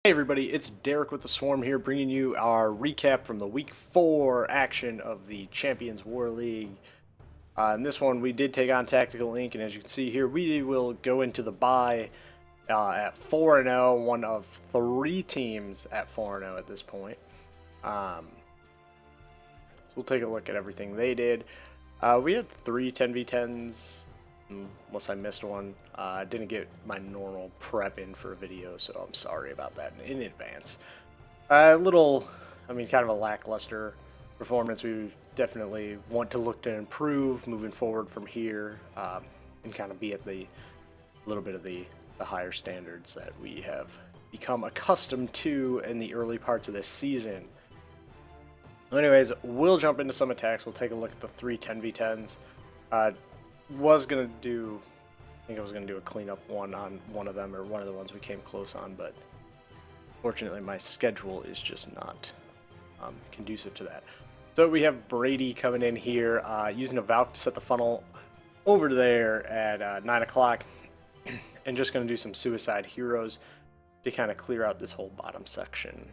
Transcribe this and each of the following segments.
Hey everybody, it's Derek with the Swarm here, bringing you our recap from the Week 4 action of the Champions War League. In this one, we did take on Tactical Inc., and as you can see here, we will go into the bye at 4-0, one of 3 teams at 4-0 at this point. So we'll take a look at everything they did. We had 3 10v10s, unless I missed one. I didn't get my normal prep in for a video, so I'm sorry about that in advance. Kind of a lackluster performance. We definitely want to look to improve moving forward from here, and kind of be at the little bit of the higher standards that we have become accustomed to in the early parts of this season. Anyways, we'll jump into some attacks. We'll take a look at the 3 10v10s. I was gonna do a cleanup one on one of them, or one of the ones we came close on, but fortunately my schedule is just not conducive to that. So we have Brady coming in here, using a Valk to set the funnel over there at 9 o'clock, and just gonna do some suicide heroes to kind of clear out this whole bottom section.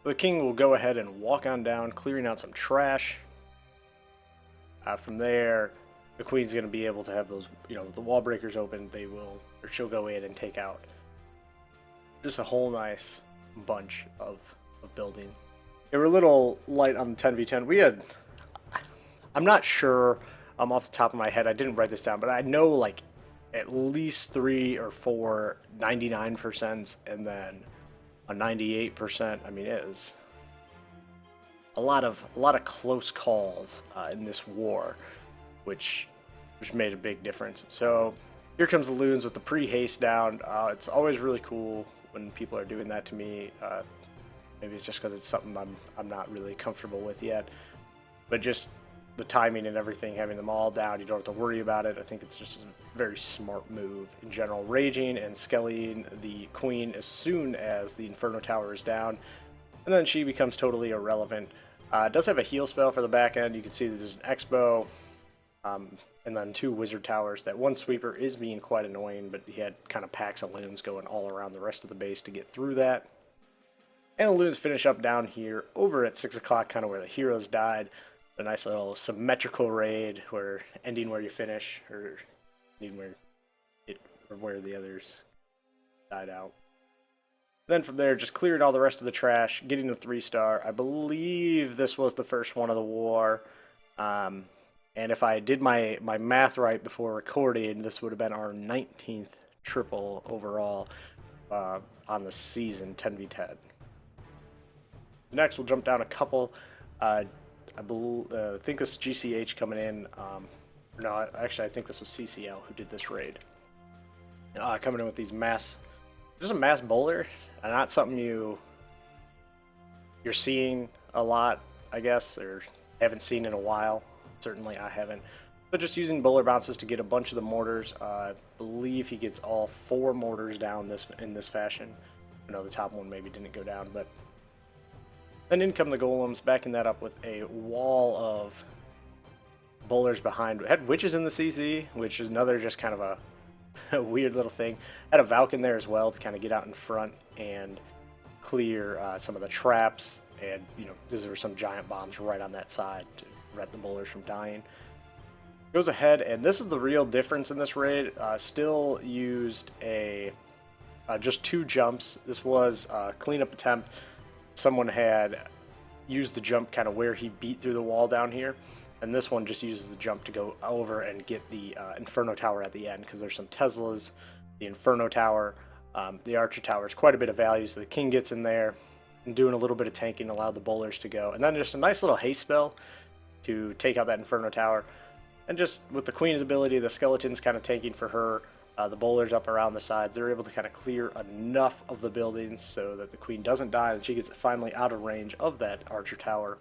The king will go ahead and walk on down, clearing out some trash. From there, the queen's going to be able to have those, the wall breakers open. She'll go in and take out just a whole nice bunch of building. They were a little light on the 10v10. I'm not sure, off the top of my head, I didn't write this down, but I know like at least 3 or 4 99%, and then a 98%. I mean, it is a lot of close calls in this war, which made a big difference. So here comes the loons with the pre-haste down. It's always really cool when people are doing that to me. Maybe it's just because it's something I'm not really comfortable with yet, but just the timing and everything, having them all down, you don't have to worry about it. I think it's just a very smart move in general. Raging and skellying the queen as soon as the Inferno Tower is down, and then she becomes totally irrelevant. It does have a heal spell for the back end. You can see there's an Expo, and then 2 Wizard Towers. That one sweeper is being quite annoying, but he had kind of packs of loons going all around the rest of the base to get through that. And the loons finish up down here over at 6 o'clock, kind of where the heroes died. A nice little symmetrical raid, ending where you finish, or ending where the others died out. Then from there, just clearing all the rest of the trash, getting a 3-star. I believe this was the first one of the war. And if I did my math right before recording, this would have been our 19th triple overall on the season, 10v10. Next, we'll jump down a couple. I think this is GCH coming in. No, actually, I think this was CCL who did this raid. Coming in with these just a mass bowler, and not something you're seeing a lot, I guess, or haven't seen in a while. Certainly I haven't. But just using bowler bounces to get a bunch of the mortars. I believe he gets all 4 mortars down in this fashion. I know the top one maybe didn't go down, but then in come the golems, backing that up with a wall of bowlers behind. We had witches in the CC, which is another just kind of a weird little thing. Had a Valk in there as well to kind of get out in front and clear some of the traps, and because there were some giant bombs right on that side to prevent the bowlers from dying. Goes ahead, and this is the real difference in this raid. Still used just 2 jumps. This was a cleanup attempt. Someone had used the jump kind of where he beat through the wall down here, and this one just uses the jump to go over and get the Inferno Tower at the end, because there's some Teslas, the Inferno Tower, the Archer Tower. Is quite a bit of value, so the king gets in there and doing a little bit of tanking, allowed the bowlers to go, and then just a nice little haste spell to take out that Inferno Tower. And just with the queen's ability, the skeletons kind of tanking for her, the bowlers up around the sides, they're able to kind of clear enough of the buildings so that the queen doesn't die, and she gets finally out of range of that Archer Tower.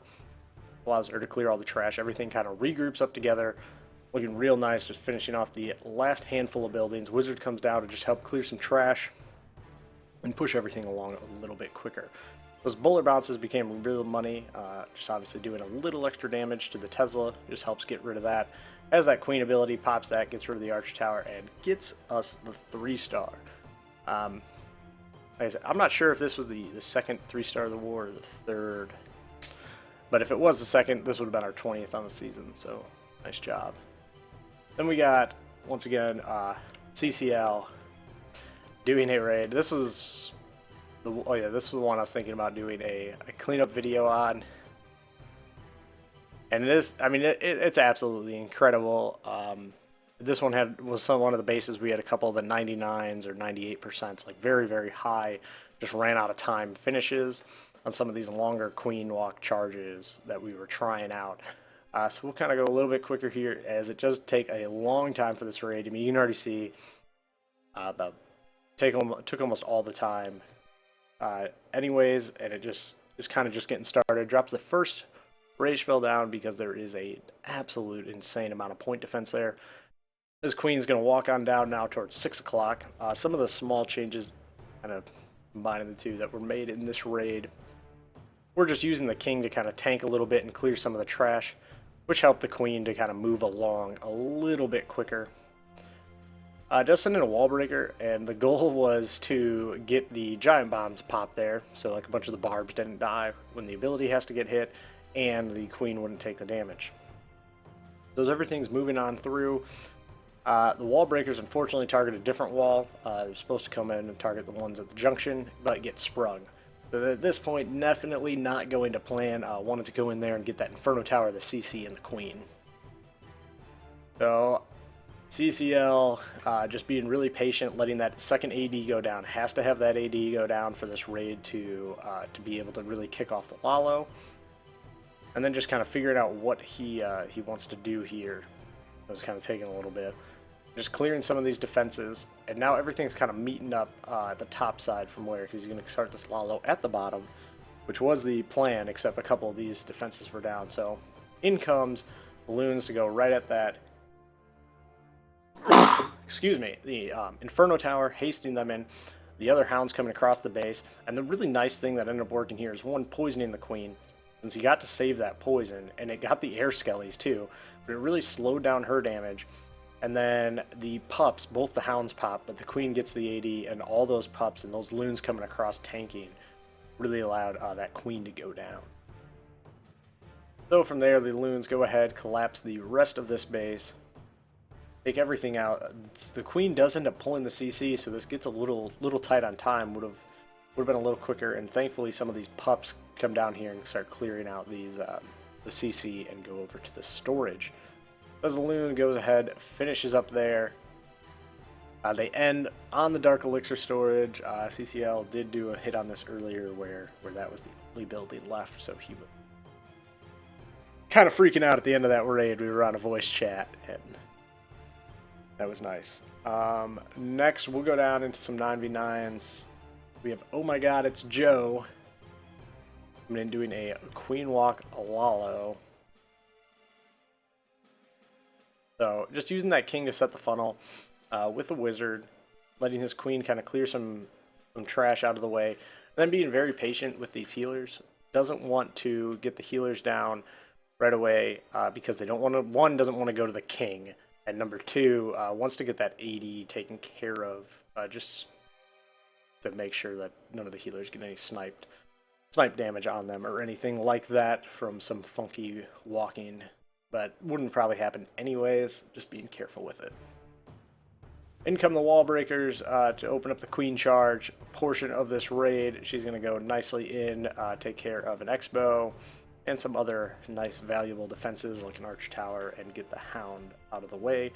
Allows her to clear all the trash. Everything kind of regroups up together, looking real nice, just finishing off the last handful of buildings. Wizard comes down to just help clear some trash and push everything along a little bit quicker. Those bowler bounces became real money, just obviously doing a little extra damage to the Tesla, just helps get rid of that. As that queen ability pops that, gets rid of the Archer Tower, and gets us the 3-star. Like I said, I'm not sure if this was the second 3-star of the war or the third. But if it was the second, this would have been our 20th on the season, so nice job. Then we got, once again, CCL doing a raid. This was the one I was thinking about doing a cleanup video on. And it's absolutely incredible. This one was one of the bases. We had a couple of the 99s or 98%, like very, very high, just ran out of time finishes on some of these longer queen walk charges that we were trying out. So we'll kind of go a little bit quicker here, as it does take a long time for this raid. I mean, you can already see took almost all the time. Anyways, and it just is kind of just getting started. Drops the first rage spell down because there is a absolute insane amount of point defense there. This queen's going to walk on down now towards 6 o'clock. Some of the small changes, kind of combining the two, that were made in this raid. We're just using the king to kind of tank a little bit and clear some of the trash, which helped the queen to kind of move along a little bit quicker. Just sent in a wall breaker, and the goal was to get the giant bombs popped there, so like a bunch of the barbs didn't die when the ability has to get hit, and the queen wouldn't take the damage. So as everything's moving on through, the wall breakers unfortunately target a different wall. They're supposed to come in and target the ones at the junction, but get sprung. So at this point, definitely not going to plan. Wanted to go in there and get that Inferno Tower, the CC, and the Queen. So CCL just being really patient, letting that second AD go down. Has to have that AD go down for this raid to be able to really kick off the Lalo. And then just kind of figuring out what he wants to do here. It was kind of taking a little bit. Just clearing some of these defenses, and now everything's kind of meeting up at the top side from where, because he's going to start this Lalo at the bottom, which was the plan, except a couple of these defenses were down. So in comes balloons to go right at that. Excuse me, the Inferno Tower, hasting them in. The other hounds coming across the base, and the really nice thing that ended up working here is one, poisoning the queen, since he got to save that poison, and it got the air skellies too, but it really slowed down her damage. And then the pups, both the hounds pop, but the queen gets the AD, and all those pups and those loons coming across tanking really allowed that queen to go down. So from there, the loons go ahead, collapse the rest of this base, take everything out. The queen does end up pulling the CC, so this gets a little tight on time. Would have been a little quicker, and thankfully some of these pups come down here and start clearing out these the CC and go over to the storage. As the loon goes ahead, finishes up there. They end on the Dark Elixir storage. CCL did do a hit on this earlier where that was the only building left, so he was kind of freaking out at the end of that raid. We were on a voice chat, and that was nice. Next, we'll go down into some 9v9s. We have, oh my god, it's Joe. I'm in doing a Queen Walk Lalo. So just using that king to set the funnel with the wizard, letting his queen kind of clear some trash out of the way, and then being very patient with these healers. Doesn't want to get the healers down right away because they don't want to. One, doesn't want to go to the king, and number two, wants to get that AD taken care of, just to make sure that none of the healers get any snipe damage on them or anything like that from some funky walking. But wouldn't probably happen anyways, just being careful with it. In come the wall breakers to open up the queen charge portion of this raid. She's going to go nicely in, take care of an X-bow and some other nice valuable defenses like an arch tower, and get the hound out of the way.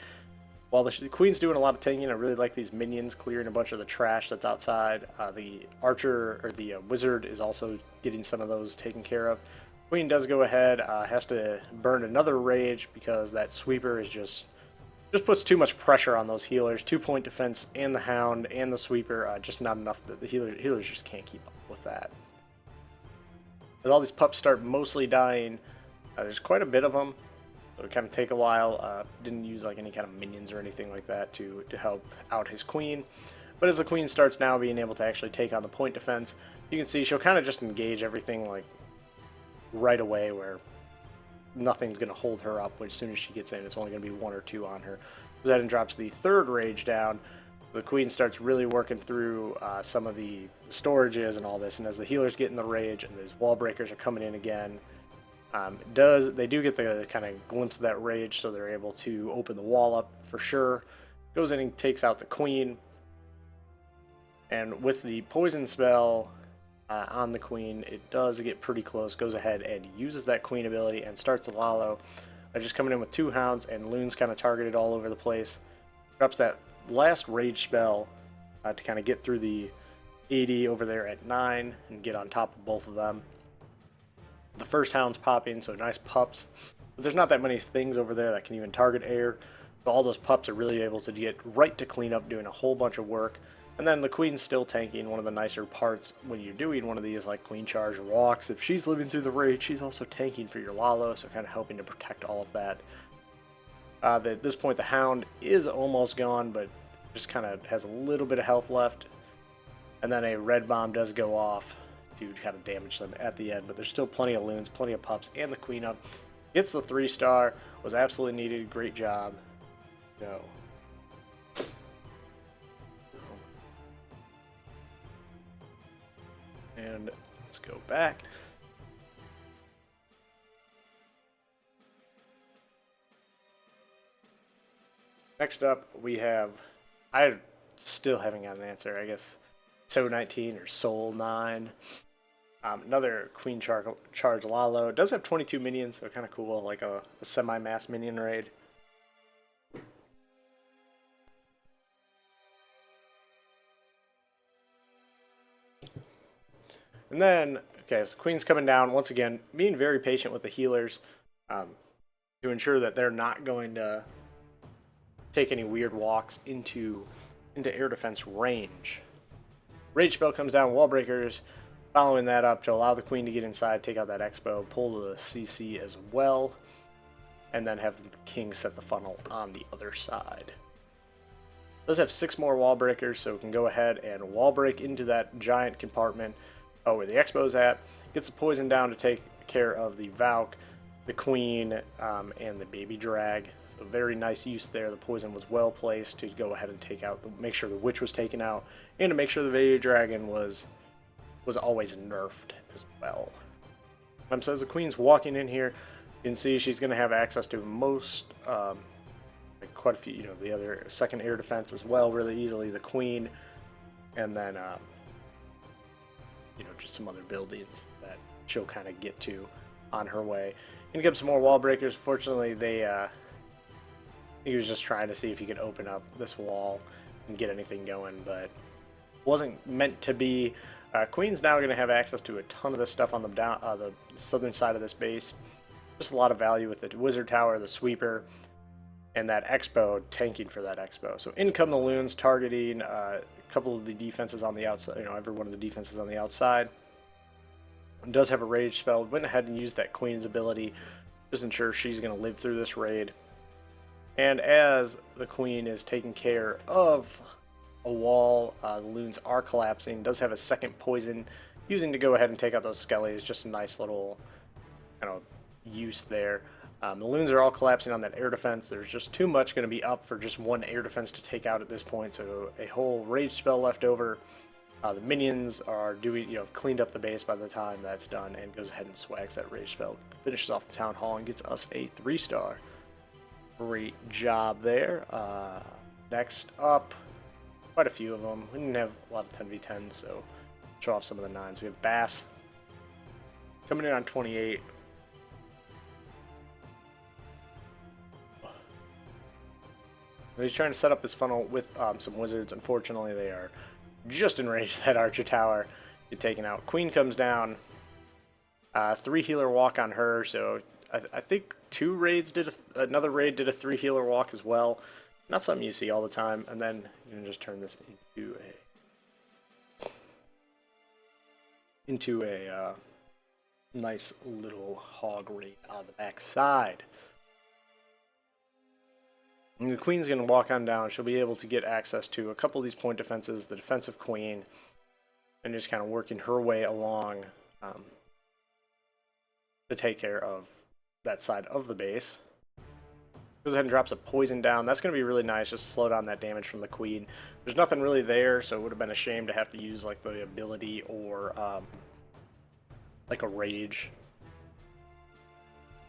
While the queen's doing a lot of tanking, I really like these minions clearing a bunch of the trash that's outside. The archer, or the wizard, is also getting some of those taken care of. Queen does go ahead, has to burn another rage because that sweeper is just puts too much pressure on those healers. 2-point defense and the hound and the sweeper, just not enough. That the healers just can't keep up with that. As all these pups start mostly dying, there's quite a bit of them, so it kind of take a while. Didn't use like any kind of minions or anything like that to help out his queen. But as the queen starts now being able to actually take on the point defense, you can see she'll kind of just engage everything like right away, where nothing's going to hold her up. As soon as she gets in, it's only going to be 1 or 2 on her. Goes ahead and drops the third rage down, The queen starts really working through some of the storages and all this, and as the healers get in the rage and these wall breakers are coming in again, they do get the kind of glimpse of that rage, so they're able to open the wall up for sure. Goes in and takes out the queen, and with the poison spell on the queen, it does get pretty close. Goes ahead and uses that queen ability and starts the Lalo. Just coming in with 2 hounds and loons kind of targeted all over the place. Drops that last rage spell to kind of get through the 80 over there at 9 and get on top of both of them. The first hound's popping, so nice pups. But there's not that many things over there that can even target air. So all those pups are really able to get right to clean up, doing a whole bunch of work. And then the queen's still tanking. One of the nicer parts when you're doing one of these like queen charge walks, if she's living through the rage, she's also tanking for your Lalo, so kind of helping to protect all of that. At this point, the hound is almost gone, but just kind of has a little bit of health left. And then a red bomb does go off to kind of damage them at the end, but there's still plenty of loons, plenty of pups, and the queen up. Gets the 3-star, was absolutely needed, great job. Go. And let's go back. Next up, we have, I still haven't got an answer, I guess, So 19 or Soul 9. Another Queen Charge Lalo. It does have 22 minions, so kind of cool, like a semi-mass minion raid. And then, okay, so Queen's coming down, once again, being very patient with the healers to ensure that they're not going to take any weird walks into air defense range. Rage spell comes down, wall breakers, following that up to allow the queen to get inside, take out that expo, pull the CC as well, and then have the king set the funnel on the other side. Does have 6 more wall breakers, so we can go ahead and wall break into that giant compartment where the expo's at. Gets the poison down to take care of the Valk, the queen, and the baby drag. So very nice use there. The poison was well placed to go ahead and take out, make sure the witch was taken out, and to make sure the baby dragon was always nerfed as well. So as the queen's walking in here, you can see she's going to have access to most, like quite a few, the other second air defense as well, really easily. The queen, and then, just some other buildings that she'll kind of get to on her way. And get some more wall breakers. Fortunately, he was just trying to see if he could open up this wall and get anything going, but wasn't meant to be. Queen's now going to have access to a ton of this stuff on the southern side of this base. Just a lot of value with the wizard tower, the sweeper, and that expo, tanking for that expo. So in come the loons, targeting a couple of the defenses on the outside, every one of the defenses on the outside. It does have a rage spell. Went ahead and used that queen's ability, just ensure she's going to live through this raid. And as the queen is taking care of a wall, the loons are collapsing. Does have a second poison, using to go ahead and take out those skellies. Just a nice little use there. The loons are all collapsing on that air defense. There's just too much going to be up for just one air defense to take out at this point. So a whole rage spell left over. The minions are cleaned up the base by the time that's done, and goes ahead and swags that rage spell. Finishes off the town hall and gets us a 3-star. Great job there. Next up, quite a few of them. We didn't have a lot of 10v10s, so show off some of the 9s. We have Bass coming in on 28. He's trying to set up his funnel with some wizards. Unfortunately, they are just in range of that archer tower. Get taken out. Queen comes down. 3 healer walk on her, so I think 2 raids did another raid did a 3 healer walk as well. Not something you see all the time. And then you can just turn this into a nice little hog raid on the back side. And the queen's going to walk on down. She'll be able to get access to a couple of these point defenses, the defensive queen, and just kind of working her way along to take care of that side of the base. Goes ahead and drops a poison down. That's going to be really nice, just slow down that damage from the queen. There's nothing really there, so it would have been a shame to have to use like the ability or like a rage.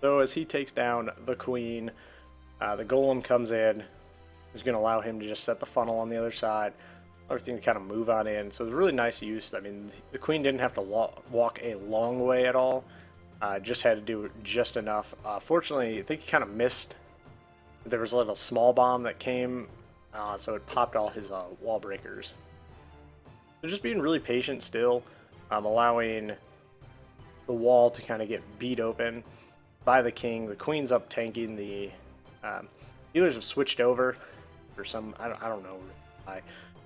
So as he takes down the queen, the golem comes in. Is going to allow him to just set the funnel on the other side. Everything to kind of move on in. So it's really nice use. I mean, the queen didn't have to walk a long way at all. Just had to do just enough. Fortunately, I think he kind of missed. There was a little small bomb that came, so it popped all his wall breakers. So just being really patient still, allowing the wall to kind of get beat open by the king. The queen's up tanking. The healers have switched over for some, I don't know why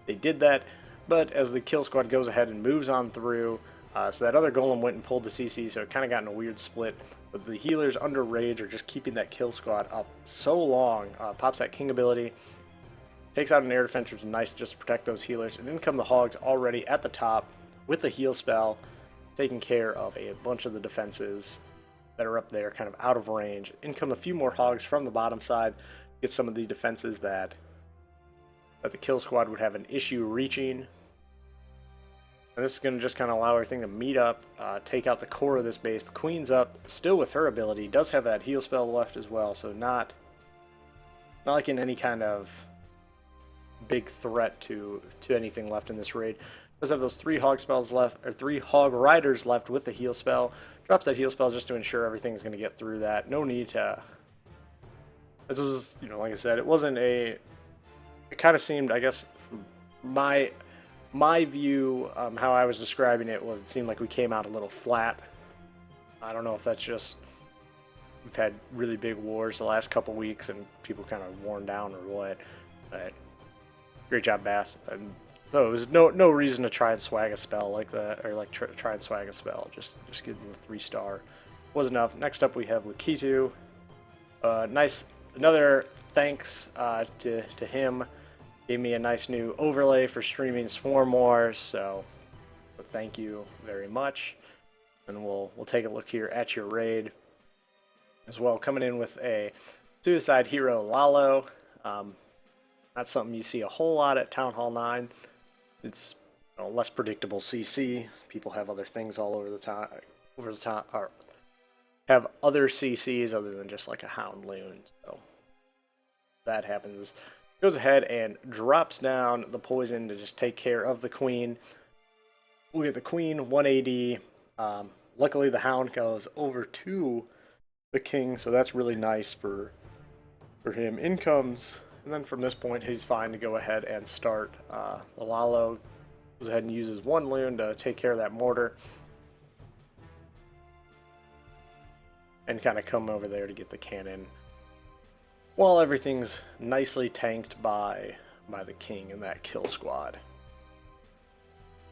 they did that, but as the kill squad goes ahead and moves on through, so that other golem went and pulled the CC, so it kind of got in a weird split. But the healers under rage are just keeping that kill squad up so long. Pops that king ability, takes out an air defense, which is nice just to protect those healers. And in come the hogs already at the top with the heal spell, taking care of a bunch of the defenses that are up there, kind of out of range. In come a few more hogs from the bottom side, get some of the defenses that the kill squad would have an issue reaching. And this is going to just kind of allow everything to meet up, take out the core of this base. The queen's up, still with her ability, does have that heal spell left as well, so not like in any kind of big threat to anything left in this raid. Does have those 3 hog spells left, or 3 hog riders left with the heal spell. Drops that heal spell just to ensure everything's going to get through that. No need to. This was, like I said, it wasn't a. It kind of seemed, I guess, from my view, how I was describing it was, it seemed like we came out a little flat. I don't know if that's just we've had really big wars the last couple weeks and people kind of worn down or what. But great job, Bass. And so it was no reason to try and swag a spell like that, or like try and swag a spell. Just give them the 3-star. Was enough. Next up we have Lukitu. Nice, another thanks to him. Gave me a nice new overlay for streaming Swarm Wars, so thank you very much. And we'll take a look here at your raid as well. Coming in with a Suicide Hero Lalo. Not something you see a whole lot at Town Hall 9. It's less predictable CC. People have other things all over the top, or have other CCs other than just like a Hound Loon. So that happens. Goes ahead and drops down the poison to just take care of the queen. We get the queen 180. Luckily, the hound goes over to the king, so that's really nice for him. In comes, and then from this point, he's fine to go ahead and start. The Lalo goes ahead and uses 1 loon to take care of that mortar, and kind of come over there to get the cannon, while everything's nicely tanked by the king and that kill squad.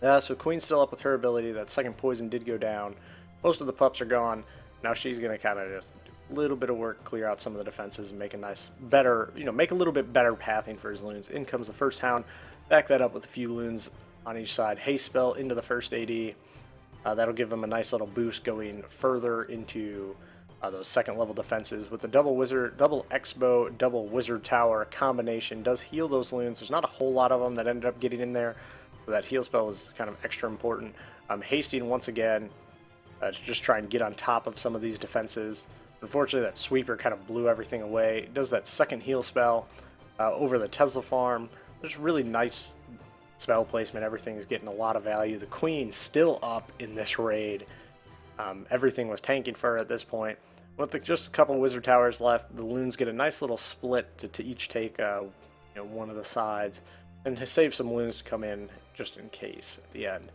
So Queen's still up with her ability. That second poison did go down. Most of the pups are gone. Now she's going to kind of just do a little bit of work, clear out some of the defenses, and make a nice, better, make a little bit better pathing for his loons. In comes the first hound. Back that up with a few loons on each side. Haste spell into the first AD. That'll give him a nice little boost going further into those second level defenses. With the double wizard, double X-bow, double wizard tower combination does heal those loons. There's not a whole lot of them that ended up getting in there, so that heal spell is kind of extra important. Hasting once again to just try and get on top of some of these defenses. Unfortunately, that sweeper kind of blew everything away. It does that second heal spell over the Tesla farm. Just really nice spell placement. Everything is getting a lot of value. The queen's still up in this raid. Everything was tanking for her at this point. With just a couple wizard towers left, the loons get a nice little split to each take one of the sides, and to save some loons to come in just in case at the end.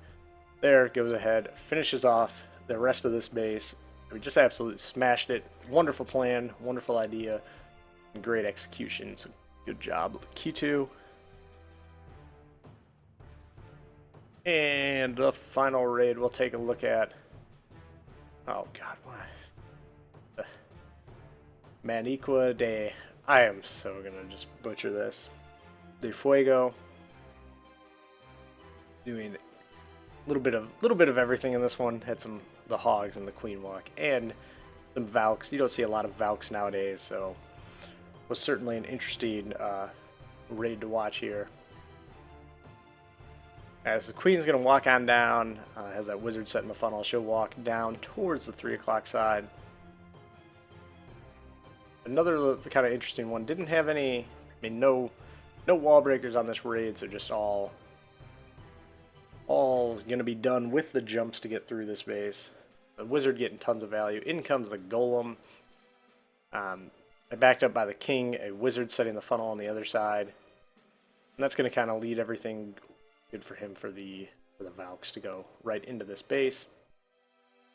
There goes ahead, finishes off the rest of this base. We just absolutely smashed it. Wonderful plan, wonderful idea, and great execution. So good job, Kitu. And the final raid we'll take a look at. Oh god, what? Maniqua de... I am so gonna just butcher this. De Fuego. Doing a little bit of everything in this one. Had the hogs and the queen walk and some Valks. You don't see a lot of Valks nowadays, so was certainly an interesting raid to watch here. As the queen's going to walk on down, has that wizard set in the funnel, she'll walk down towards the 3 o'clock side. Another kind of interesting one, didn't have any, I mean, no wall breakers on this raid, so just all going to be done with the jumps to get through this base. The wizard getting tons of value. In comes the golem. I backed up by the king, a wizard setting the funnel on the other side. And that's going to kind of lead everything good for him for the Valks to go right into this base.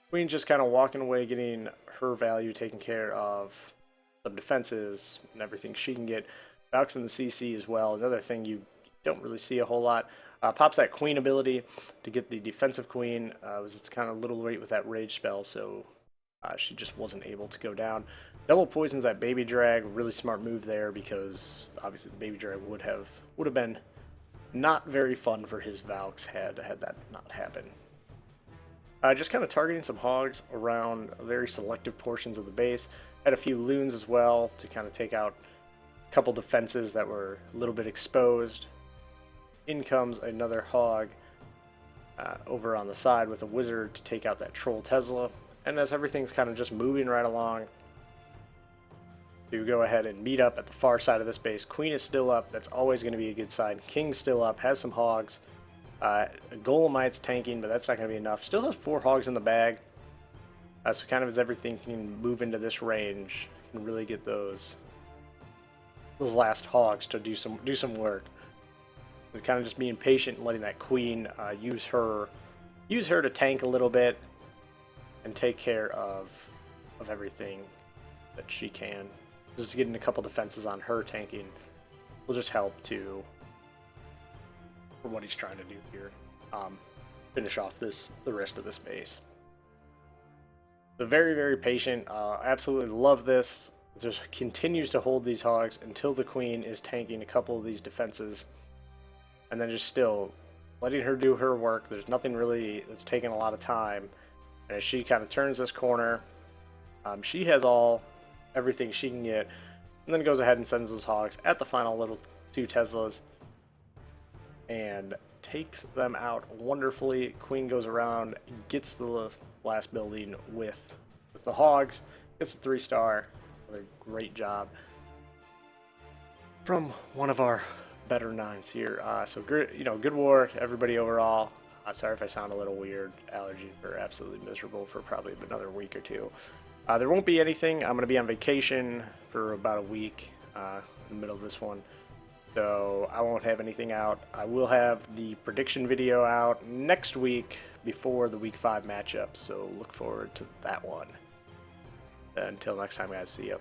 Queen's just kind of walking away, getting her value taken care of. Some defenses and everything she can get. Valks in the CC as well. Another thing you don't really see a whole lot. Pops that queen ability to get the defensive queen. Was kind of a little late with that rage spell, so she just wasn't able to go down. Double poisons that baby drag. Really smart move there, because obviously the baby drag would have been not very fun for his Valks had that not happened. Just kind of targeting some hogs around very selective portions of the base. Had a few loons as well to kind of take out a couple defenses that were a little bit exposed. In comes another hog over on the side with a wizard to take out that troll Tesla. And as everything's kind of just moving right along, you go ahead and meet up at the far side of this base. Queen is still up. That's always going to be a good sign. King's still up. Has some hogs. Golemite's tanking, but that's not going to be enough. Still has 4 hogs in the bag. So kind of as everything can move into this range, can really get those last hogs to do some work. We're kind of just being patient and letting that queen use her to tank a little bit and take care of everything that she can. Just getting a couple defenses on her tanking will just help for what he's trying to do here. Finish off the rest of this base. So very, very patient. Absolutely love this. Just continues to hold these hogs until the queen is tanking a couple of these defenses. And then just still letting her do her work. There's nothing really that's taking a lot of time. And as she kind of turns this corner, she has everything she can get. And then goes ahead and sends those hogs at the final little 2 Teslas. And takes them out wonderfully. Queen goes around, gets the last building with the hogs. Gets a 3-star. Another great job from one of our better 9s here. So good war to everybody overall. Sorry if I sound a little weird. Allergies are absolutely miserable for probably another week or 2. There won't be anything. I'm going to be on vacation for about a week in the middle of this one, so I won't have anything out. I will have the prediction video out next week before the week 5 matchup, so look forward to that one. Until next time, guys, see ya.